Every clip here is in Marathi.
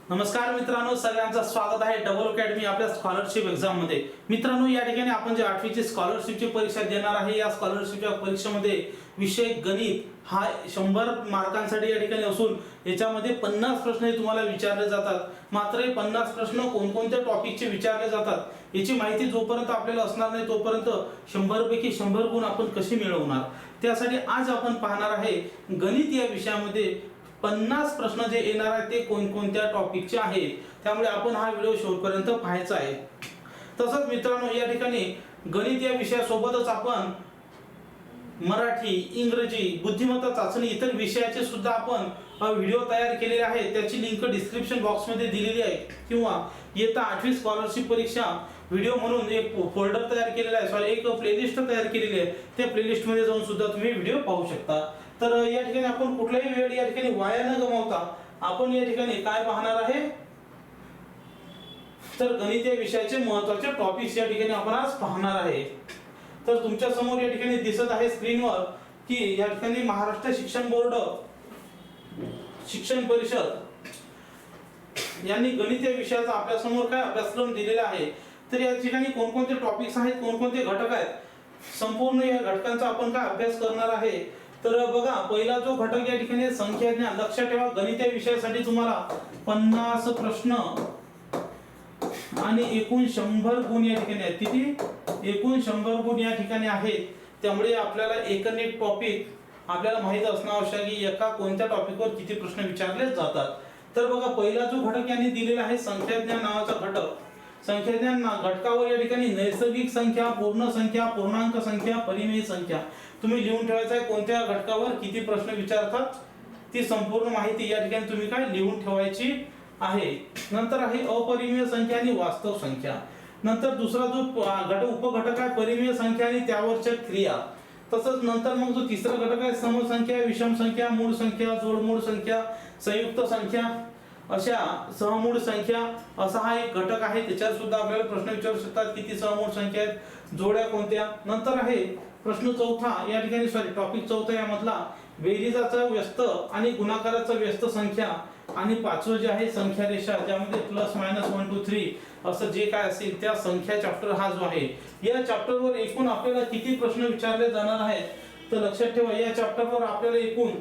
नमस्कार मित्रांनो, सगळ्यांचं स्वागत आहे डबल अकॅडमी आपल्या स्कॉलरशिप एक्झाम मध्ये। मित्रांनो, या ठिकाणी आपण जे 8वी ची स्कॉलरशिपची परीक्षा देणार आहे, या स्कॉलरशिपच्या परीक्षेमध्ये विषय गणित हा 100 मार्कांसाठी या ठिकाणी असून याच्यामध्ये 50 प्रश्न तुम्हाला विचारले जातात। मात्र हे 50 प्रश्न कोणकोणत्या टॉपिकचे विचारले जातात याची माहिती जोपर्यंत आपल्याला असणार नाही तोपर्यंत 100 पैकी 100 गुण आपण कसे मिळवणार, त्यासाठी आज आपण पाहणार आहे गणित या विषयामध्ये 50 प्रश्न जे येणार आहेत ते कोणकोणत्या टॉपिकचे आहेत। त्यामुळे आपण हा व्हिडिओ शेवटपर्यंत पाहायचा आहे। तसंच मित्रांनो, या ठिकाणी गणित या विषयासोबतच आपण मराठी, इंग्रजी, बुद्धिमत्ता चाचणी इतर विषयाचे सुद्धा आपण व्हिडिओ तयार केलेले आहेत। त्याची लिंक डिस्क्रिप्शन बॉक्स मध्ये दिलेली आहे, किंवा येता 8वी स्कॉलरशिप परीक्षा व्हिडिओ म्हणून एक फोल्डर तयार केलेला आहे, सॉरी एक प्लेलिस्ट तयार केलेली आहे। त्या प्लेलिस्ट मध्ये जाऊन सुद्धा तुम्ही व्हिडिओ पाहू शकता। तर या ठिकाणी आपण कुठलाही वेळ या ठिकाणी वाया न गमावता आपण या ठिकाणी काय पाहणार आहे, तर गणित या विषयाचे महत्त्वाचे टॉपिक्स या ठिकाणी आपण आज पाहणार आहे। तर तुमच्या समोर या ठिकाणी दिसत आहे स्क्रीनवर की या ठिकाणी महाराष्ट्र शिक्षण बोर्ड शिक्षण परिषद यांनी गणित या विषयाचा आपल्या समोर काय अभ्यासक्रम दिलेला आहे। तर या ठिकाणी कोणकोणते टॉपिक्स आहेत, कोणकोणते घटक आहेत, संपूर्ण या घटकांचा आपण काय अभ्यास करणार आहे। तर बघा, पहिला जो घटक या ठिकाणी संख्या ज्ञान। लक्षात ठेवा, गणित या विषयासाठी तुम्हाला 50 प्रश्न आणि एकूण 100 गुण या ठिकाणी आहेत। किती? एकूण 100 गुण या ठिकाणी आहेत। त्यामुळे आपल्याला एक टॉपिक आपल्याला माहित असणं आवश्यक आहे की एका कोणत्या टॉपिकवर किती प्रश्न विचारले जातात। तर बघा, पहिला जो घटक यांनी दिलेला आहे संख्या ज्ञान नावाचा घटक। संख्या ज्ञान घटकावर या ठिकाणी नैसर्गिक संख्या, पूर्ण संख्या, पूर्णांक संख्या, परिमेय संख्या तुम्ही लिहून ठेवायचं आहे। कोणत्या घटकावर किती प्रश्न विचारतात ती संपूर्ण माहिती या ठिकाणी तुम्ही काय लिहून ठेवायची आहे। नंतर आहे अपरिमेय संख्या आणि वास्तव संख्या। नंतर दुसरा जो उपघटक आहे परिमेय संख्या आणि त्यावरच्या क्रिया। तसंच नंतर मग जो तिसरा घटक आहे समसंख्या, विषम संख्या, मूळ संख्या, जोडमूळ संख्या, संयुक्त संख्या, अशा सहमूळ संख्या असा हा एक घटक आहे। त्याच्यावर सुद्धा आपल्याला प्रश्न विचारू शकतात, किती सहमूळ संख्या आहेत, जोड्या कोणत्या। नंतर आहे प्रश्न चौथा या ठिकाणी, सॉरी टॉपिक चौथा यामधला बेरीजाचा व्यस्त आणि गुणाकाराचा व्यस्त संख्या, आणि पाचवं जे आहे संख्या रेषा, ज्यामध्ये प्लस मायनस 1 2 3 असं जे काय असेल त्या संख्या चॅप्टर हा जो आहे। या चॅप्टरवर एकूण आपल्याला किती प्रश्न विचारले जाणार आहेत, तर लक्षात ठेवा या चॅप्टरवर आपल्याला एकूण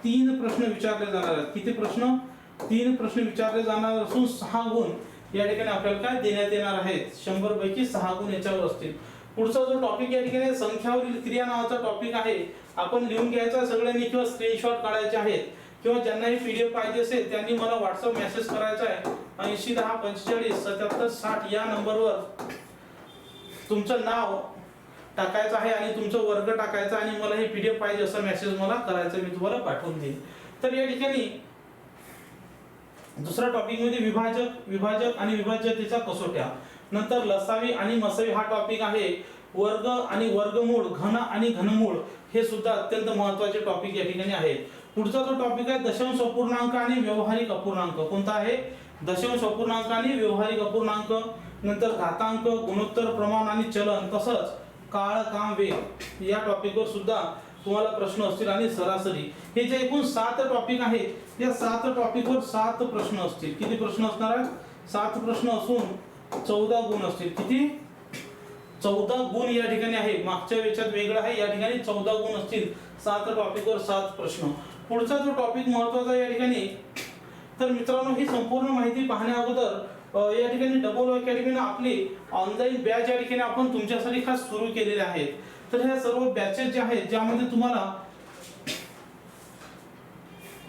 3 प्रश्न विचारले जाणार आहेत। किती प्रश्न? 3 प्रश्न विचारले जाणार असून 6 गुण या ठिकाणी आपल्याला काय देण्यात येणार आहेत। 100 पैकी 6 गुण याच्यावर असतील। पुढचा जो टॉपिक या ठिकाणी संख्यावरील क्रिया नावाचा टॉपिक आहे। आपण लिहून घ्यायचा सगळ्यांनी, किंवा स्क्रीनशॉट काढायचे आहेत, किंवा ज्यांना ही पीडीएफ पाहिजे असेल त्यांनी मला व्हॉट्सअप मेसेज करायचा आहे 80 10 45 77 60 या नंबरवर तुमचं नाव टाकायचं आहे आणि तुमचं वर्ग टाकायचा आणि मला ही पीडीएफ पाहिजे असा मेसेज मला करायचा, मी तुम्हाला पाठवून देईन। तर या ठिकाणी दुसरा टॉपिक मध्ये विभाजक आणि विभाज्यतेच्या कसोट्या। नंतर लसावी आणि मसावी हा टॉपिक आहे। वर्ग आणि वर्गमूळ, घन आणि घनमूळ हे सुद्धा अत्यंत महत्त्वाचे टॉपिक या ठिकाणी आहेत। पुढचा जो टॉपिक आहे दशांश अपूर्णांक आणि व्यावहारिक अपूर्णांक। कोणता आहे? दशांश अपूर्णांक आणि व्यावहारिक अपूर्णांक। नंतर घातांक, गुणोत्तर, प्रमाण आणि चलन, तसंच काळ, काम, वेग या टॉपिकवर सुद्धा तुम्हाला प्रश्न असतील, आणि सरासरी। हे जे एकूण 7 टॉपिक आहेत, या 7 टॉपिकवर 7 प्रश्न असतील। किती प्रश्न असणार आहेत? 7 प्रश्न असून 14 गुण असतील। किती? 14 गुण या ठिकाणी आहे। मागच्या वेळेच्यात वेगळं आहे, या ठिकाणी 14 गुण असतील। 7 टॉपिकवर 7 प्रश्न। पुढचा जो टॉपिक महत्त्वाचा या ठिकाणी, तर मित्रांनो ही संपूर्ण माहिती पाहण्या अगोदर या ठिकाणी डबल अकॅडमीने आपली ऑनलाईन बॅच या ठिकाणी आपण तुमच्यासाठी खास सुरू केलेले आहेत। तर ह्या सर्व बॅचेस जे आहेत, ज्यामध्ये तुम्हाला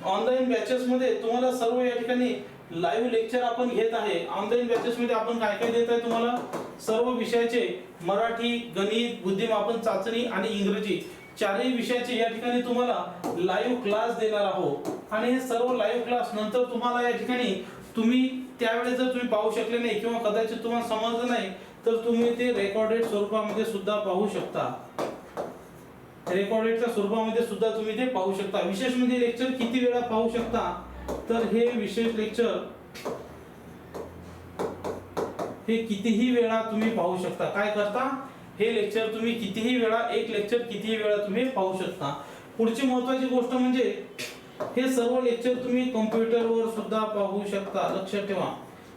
ऑनलाईन बॅचेस मध्ये तुम्हाला सर्व या ठिकाणी लाईव्ह लेक्चर आपण घेत आहे। ऑनलाईन बॅचेस मध्ये आपण काय काय देत आहे तुम्हाला, सर्व विषयाचे मराठी, गणित, बुद्धिमापन चाचणी आणि इंग्रजी चारही विषयाचे या ठिकाणी तुम्हाला लाईव्ह क्लास देणार आहोत। आणि हे सर्व लाईव्ह क्लास नंतर तुम्हाला या ठिकाणी तुम्ही त्यावेळेस जर तुम्ही पाहू शकले नाही किंवा कदाचित तुम्हाला समजलं नाही तर तुम्ही ते रेकॉर्डेड स्वरूपामध्ये सुद्धा पाहू शकता। रेकॉर्डेडच्या स्वरूपामध्ये सुद्धा तुम्ही ते पाहू शकता। विशेष म्हणजे लेक्चर किती वेळा पाहू शकता, तर हे विशेष लेक्चर हे कितीही वेळा तुम्ही पाहू शकता। काय करता? हे लेक्चर तुम्ही कितीही वेळा, एक लेक्चर कितीही वेळा तुम्ही पाहू शकता। पुढची महत्त्वाची गोष्ट म्हणजे हे सर्व लेक्चर तुम्ही कॉम्प्युटरवर सुद्धा पाहू शकता, लक्षात ठेवा.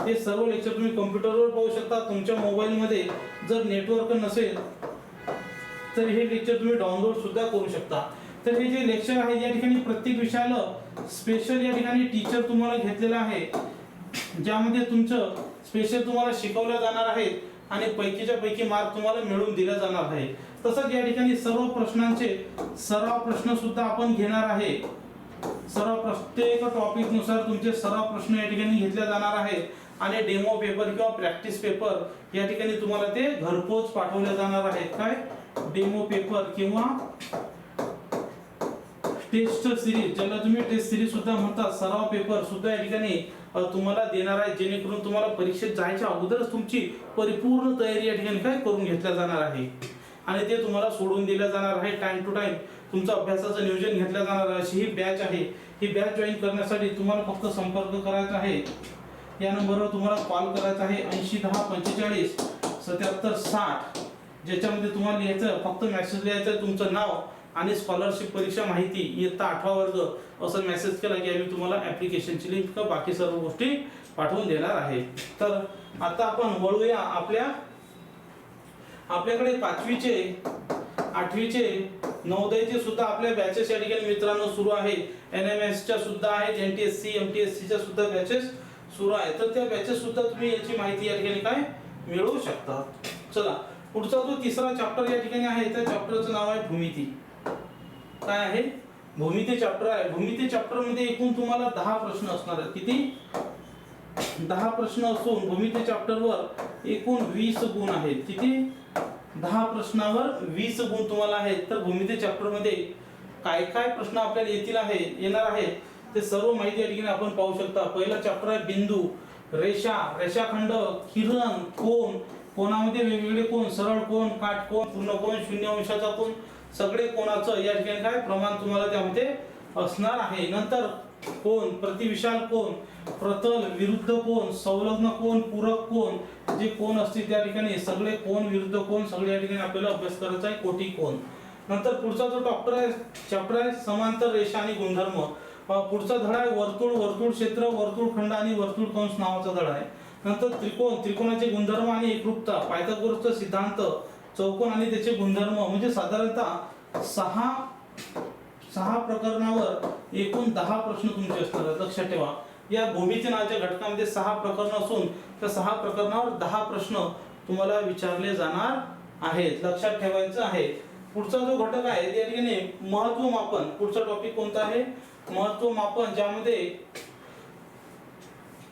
हे सर्व लेक्चर तुम्ही कॉम्प्युटरवर पाहू शकता. तुमच्या मोबाईलमध्ये जर नेटवर्क नसेल तर हे लेक्चर तुम्ही डाउनलोड सुद्धा करू शकता. तर हे जे लेक्चर आहे या ठिकाणी प्रत्येक विषयाला स्पेशल या ठिकाणी टीचर तुम्हाला घेतलेला आहे, ज्यामध्ये तुमचं स्पेशल तुम्हाला शिकवलं जाणार आहे आणि पैकीच्या पैकी मार्क तुम्हाला मिळवून दिला जाणार आहे. तसंच या ठिकाणी सर्व प्रश्नांचे सराव प्रश्न सुद्धा आपण घेणार आहे. प्रत्येक टॉपिक नुसार तुमचे सराव प्रश्न या ठिकाणी घेतले जाणार आहेत आणि डेमो पेपर किंवा प्रॅक्टिस पेपर या ठिकाणी तुम्हाला ते घरपोच पाठवले जाणार आहेत. काय डेमो पेपर किंवा टेस्ट सिरीज, ज्याला तुम्ही टेस्ट सिरीज सुद्धा म्हणता, सराव पेपर सुद्धा या ठिकाणी तुम्हाला देणार आहे, जेणेकरून तुम्हाला परीक्षेत जायच्या अगोदरच तुमची परिपूर्ण तयारी या ठिकाणी काय करून घेतल्या जाणार आहे आणि ते तुम्हाला सोडून दिलं जाणार आहे. टाइम टू टाइम तुमचं अभ्यासाचं नियोजन घेतलं जाणार आहे. अशी ही बॅच आहे. ही बॅच जॉईन करण्यासाठी तुम्हाला फक्त संपर्क करायचा आहे. या नंबरवर तुम्हाला कॉल करायचा आहे 80 10 45 77 60, ज्याच्यामध्ये तुम्हाला लिहायचं, फक्त मेसेज लिहायचं तुमचं नाव आणि स्कॉलरशिप परीक्षा माहिती इयत्ता 8वा वर्ग असं मेसेज केला की आम्ही तुम्हाला ऍप्लिकेशनची लिंक बाकी सर्व गोष्टी पाठवून देणार आहे. तर आता आपण वळूया आपल्याकडे 5वीचे 8वीचे नवोदयचे सुद्धा आपल्या बॅचेस या ठिकाणी मित्रांनो सुरू आहे. NMS च्या सुद्धा आहेत, NTSC MTSC च्या सुद्धा बॅचेस सुरू आहेत. तर त्या बॅचेस सुद्धा तुम्ही याची माहिती या ठिकाणी काय मिळवू शकता. चला, पुढचा जो तिसरा चॅप्टर या ठिकाणी आहे त्या चॅप्टरचं नाव आहे भूमिती. काय आहे? भूमिती चॅप्टर आहे. भूमिती चॅप्टर मध्ये एकूण तुम्हाला 10 प्रश्न असणार आहेत. किती? 10 प्रश्न असून भूमिती चॅप्टर वर एकूण 20 गुण आहेत. किती? 10 प्रश्नावर 20 गुण तुम्हाला आहेत. तर भूमिती चॅप्टर मध्ये काय काय प्रश्न आपल्याला येणार आहेत ते सर्व माहिती या ठिकाणी आपण पाहू शकता. पहिला चॅप्टर आहे बिंदू, रेषा, रेषाखंड, किरण, कोन, कोणामध्ये वेगवेगळे कोन, सरळ कोन, काटकोन, पूर्ण कोन, शून्य अंशाचा कोन, सगळे कोणाचं या ठिकाणी काय प्रमाण तुम्हाला त्यामध्ये असणार आहे. नंतर कोन, प्रतिविशाल कोन, प्रतल, विरुद्ध कोन, संलग्न कोन, पूरक कोन, जे कोन असतील त्या ठिकाणी सगळे कोन, विरुद्ध कोन सगळे या ठिकाणी आपल्याला अभ्यास करायचा आहे, कोटी कोन. नंतर पुढचा जो चॅप्टर आहे समांतर रेषा आणि गुणधर्म. पुढचा धडा आहे वर्तुळ, वर्तुळ क्षेत्र, वर्तुळखंड आणि वर्तुळ कंस नावाचा धडा आहे. नंतर त्रिकोण, त्रिकोणाचे गुणधर्म आणि एकरूपता, पायथागोरसचा सिद्धांत, चौकोन आणि त्याचे गुणधर्म, म्हणजे साधारणतः 6 प्रकरणावर एकूण 10 प्रश्न तुमचे असणार आहेत. लक्षात ठेवा, या भूमिती नावाच्या घटकामध्ये 6 प्रकरण असून त्या 6 प्रकरणावर 10 प्रश्न तुम्हाला विचारले जाणार आहेत. लक्षात ठेवायचं आहे. पुढचा जो घटक आहे त्या ठिकाणी महत्व मापन. पुढचा टॉपिक कोणता आहे? महत्व मापन, ज्यामध्ये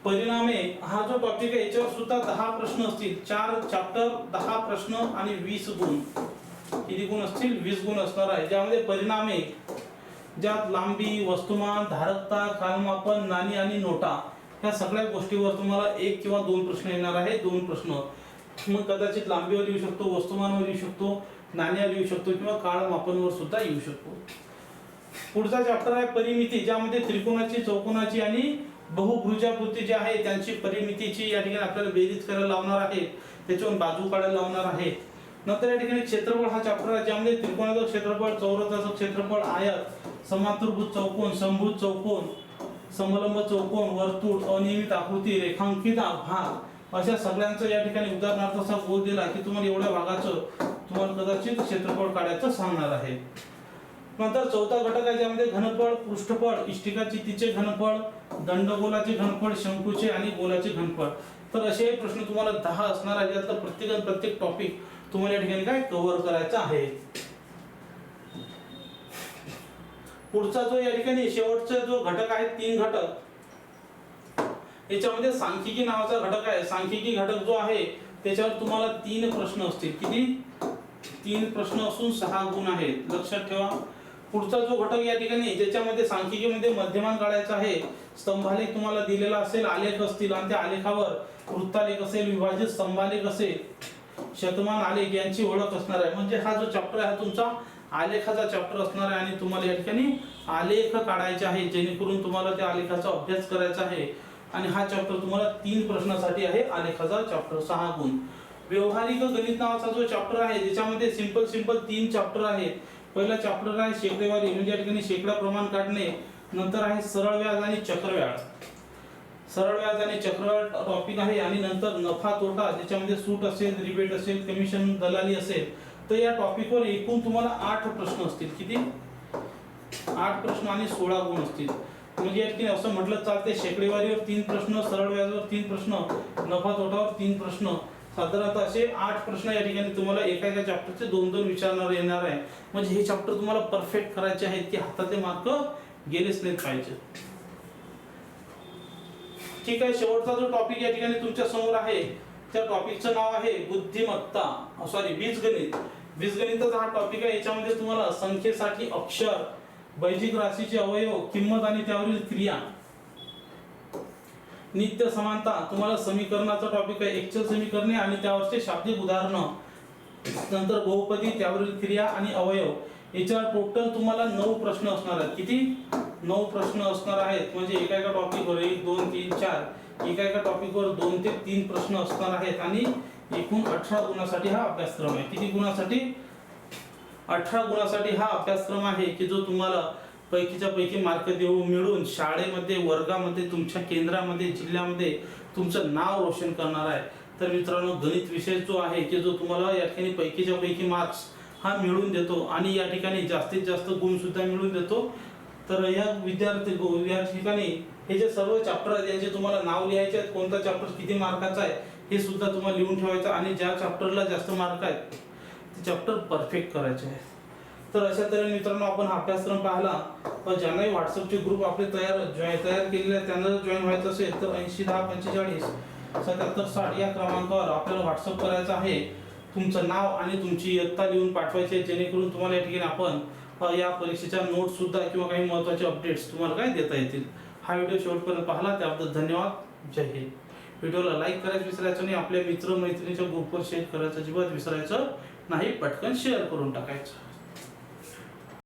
परिणामे हा जो टॉपिक आहे याच्यावर सुद्धा 10 प्रश्न असतील. 4 चॅप्टर, 10 प्रश्न आणि 20 गुण. किती गुण असतील? 20 गुण असणार आहे. ज्यामध्ये परिणामे, ज्यात लांबी, वस्तुमान, धारकता, कालमापन, नाणी आणि नोटा ह्या सगळ्या गोष्टीवर तुम्हाला 1 किंवा 2 प्रश्न येणार आहे. 2 प्रश्न मग कदाचित लांबीवर येऊ शकतो, वस्तुमानावर येऊ शकतो, नाण्यावर येऊ शकतो किंवा काळमापनवर सुद्धा येऊ शकतो. पुढचा चॅप्टर आहे परिमिती, ज्यामध्ये त्रिकोणाची, चौकोनाची आणि बहुभुजाकृती जी आहे त्यांची परिमितीची या ठिकाणी आपल्याला बेरीज करायला लावणार आहे, त्याच्यावरून बाजू काढायला लावणार आहे. नंतर या ठिकाणी क्षेत्रफळ हा चॅप्टर आहे, ज्यामध्ये त्रिकोणाचं क्षेत्रफळ, चौरसाचं क्षेत्रफळ, आयत, समांतरभुज चौकोन, समभुज चौकोन, समलंब चौकोन, वर्तुळ, अनियमित आकृती, रेखांकित भाग अशा सगळ्यांचं या ठिकाणी उदाहरणार्थ असा गोल दिला की तुम्हाला एवढ्या भागाचं तुम्हाला कदाचित क्षेत्रफळ काढायचं सांगणार आहे. नंतर चौथा घटक आहे, ज्यामध्ये घनफळ, पृष्ठफळ, इष्टिकाचितीचे घनफळ, दंडगोलाचे घनफळ, शंकूचे आणि गोलाचे घनफळ. तर असे प्रश्न तुम्हाला 10 असणार आहे, ज्यातलं प्रत्येक टॉपिक तुम्हाला या ठिकाणी काय कव्हर करायचा आहे. पुढचा जो या ठिकाणी शेवटचा जो घटक आहे, 3 घटक, याच्यामध्ये सांख्यिकी नावाचा घटक आहे. सांख्यिकी घटक जो आहे त्याच्यावर तुम्हाला 3 प्रश्न असतील. किती? 3 प्रश्न असून 6 गुण आहेत. लक्षात ठेवा. पुढचा जो घटक या ठिकाणी ज्याच्यामध्ये सांख्यिकीमध्ये मध्यमान काढायचा आहे, स्तंभालेख तुम्हाला दिलेला असेल, आलेख असतील आणि त्या आलेखावर वृत्तालेख असेल, विभाजित स्तंभालेख असेल, शतमान आलेख यांची ओळख असणार आहे. म्हणजे हा जो चॅप्टर आहे तुमचा आलेखाचा चॅप्टर असणार आहे आणि तुम्हाला या ठिकाणी आलेख काढायचे आहे, जेणेकरून तुम्हाला त्या आलेखाचा अभ्यास करायचा आहे. आणि हा चॅप्टर तुम्हाला 3 प्रश्नासाठी आहे. आलेखाचा चॅप्टर 6 गुण. व्यवहारिक गणित नावाचा जो चॅप्टर आहे ज्याच्यामध्ये सिंपल 3 चॅप्टर आहेत. पहिला चॅप्टर आहे शेकडेवारी, म्हणजे या ठिकाणी शेकडा प्रमाण काढणे. नंतर आहे सरळ व्याज आणि चक्रव्याज. सरळ व्याज आणि चक्रव्याज टॉपिक आहे आणि नंतर नफा तोटा ज्याच्यामध्ये सूट असेल, रिबेट असेल, कमिशन, दलाली असेल. तर या टॉपिकवर एकूण तुम्हाला 8 प्रश्न असतील. किती? 8 प्रश्न आणि 16 गुण असतील. म्हणजे या ठिकाणी असं म्हटलं चालते, शेकडेवारीवर 3 प्रश्न, सरळ व्याजावर 3 प्रश्न, नफा तोटावर 3 प्रश्न, साधारणतः असे 8 प्रश्न या ठिकाणी तुम्हाला एका चॅप्टरचे 2-2 विचारणार येणार आहे. म्हणजे हे चॅप्टर तुम्हाला परफेक्ट करायचे आहेत की हातातले मार्क गेलेच नाहीत पाहिजे. ठीक आहे. शेवटचा जो टॉपिक या ठिकाणी तुमच्या समोर आहे त्या टॉपिकचं नाव आहे बुद्धिमत्ता, सॉरी बीजगणित. बीजगणिताचा हा टॉपिक आहे. याच्यामध्ये तुम्हाला संख्येसाठी अक्षर, बैजिक राशीचे अवयव, किंमत आणि त्यावरील क्रिया, नित्य समानता, तुम्हाला समीकरणाचा टॉपिक आहे, एक्चल समीकरणे आणि त्यावरचे शाब्दिक उदाहरणं, नंतर बहुपदी, त्यावरील क्रिया आणि अवयव. याच्यावर टोटल तुम्हाला 9 प्रश्न असणार आहेत. किती? 9 प्रश्न असणार आहेत. म्हणजे एका टॉपिकवर 1, 2, 3, 4 एका टॉपिकवर 2 ते 3 प्रश्न असणार आहेत आणि एकूण 18 गुणासाठी हा अभ्यासक्रम आहे. किती गुणासाठी? 18 गुणासाठी हा अभ्यासक्रम आहे की जो तुम्हाला पैकीच्या पैकी मार्क मिळून शाळेमध्ये, वर्गामध्ये, तुमच्या केंद्रामध्ये, जिल्ह्यामध्ये तुमचं नाव रोशन करणार आहे. तर मित्रांनो, गणित विषय जो आहे की जो तुम्हाला या ठिकाणी पैकीच्या पैकी मार्क्स हा मिळून देतो आणि या ठिकाणी जास्तीत जास्त गुण सुद्धा मिळून देतो. तर या या ठिकाणी हे जे सर्व चॅप्टर आहेत यांचे तुम्हाला नाव लिहायचे आहेत, कोणता चॅप्टर किती मार्काचा आहे हे सुद्धा तुम्हाला लिहून ठेवायचं आणि ज्या चॅप्टरला जास्त मार्क आहेत ते चॅप्टर परफेक्ट करायचे आहे. तर अशा तऱ्हेने मित्रांनो आपण हा अभ्यासक्रम पाहिला. ज्यांनाही व्हॉट्सअपचे ग्रुप आपले तयार केलेले आहेत त्यांना जॉईन व्हायचं असेल तर 80 10 45 77 60 या क्रमांकावर आपल्याला व्हॉट्सअप करायचं आहे. तुमचं नाव आणि तुमची इयत्ता लिहून पाठवायचे, जेणेकरून तुम्हाला या ठिकाणी आपण या परीक्षेच्या नोट्स सुद्धा किंवा काही महत्त्वाचे अपडेट्स तुम्हाला काय देता येतील. हा व्हिडिओ शेवटपर्यंत पाहिला त्याबद्दल धन्यवाद. जय हिंद. व्हिडिओला लाईक करायचं विसरायचं नाही, आपल्या मित्र मैत्रिणीच्या ग्रुपवर शेअर करायचं अजिबात विसरायचं नाही, पटकन शेअर करून टाकायचं.